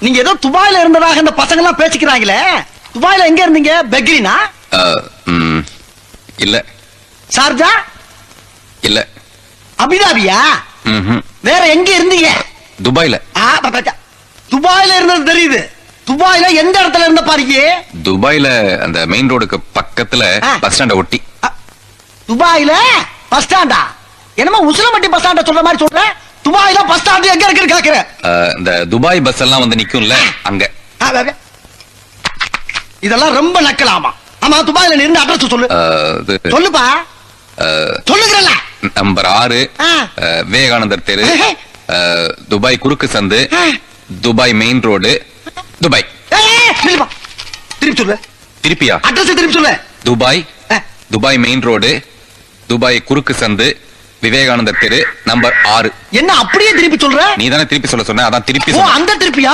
நீங்க ஏதோ துபாயில இருந்ததாக இந்த பசங்க எல்லாம் பேசிக்கிறாங்களே, துபாயில எங்க இருந்தீங்க? பெக்ரினா? இல்ல. ஷார்ஜா? இல்ல. அபிதாபியா? வேற எங்க இருந்தீங்க? துபாயில. துபாயில இருந்தது தெரியுது. துபாயில எந்த இடத்துல இருந்த பாருங்க? துபாயில அந்த மெயின் ரோடுக்கு பக்கத்துல பஸ் ஸ்டாண்ட ஒட்டி. துபாயில பஸ் ஸ்டாண்டா? என்னமா உசிலம்பட்டி பஸ் ஸ்டாண்ட சொல்ற மாதிரி சொல்ற? துபாயில பஸ் ஸ்டாண்ட் எங்க இருக்குன்னு கேக்குறேன். இந்த துபாய் பஸ் எல்லாம் வந்து நிக்கும்ல அங்க. இதெல்லாம் ரொம்ப நக்கலாமா? ஆமா, துபாயில நீ இருந்த அட்ரஸ் சொல்லு. சொல்லுப்பா. சொல்லுங்கறல. நம்பர் 6 விவேகானந்தர் தெரு, துபாய் குறுக்கு சந்து, துபாய் மெயின் ரோடு, துபாய். திருப்பி சொல்லு. திருப்பியா? அட்ரஸ் திருப்பி சொல்லு. துபாய் மெயின் ரோடு, துபாய் குறுக்கு சந்து, விவேகானந்தர் தெரு, நம்பர் 6. என்ன அப்படியே திருப்பி சொல்ற? நீ தானே திருப்பி சொல்ல சொன்ன, அதான் திருப்பி. அந்த திருப்பியா?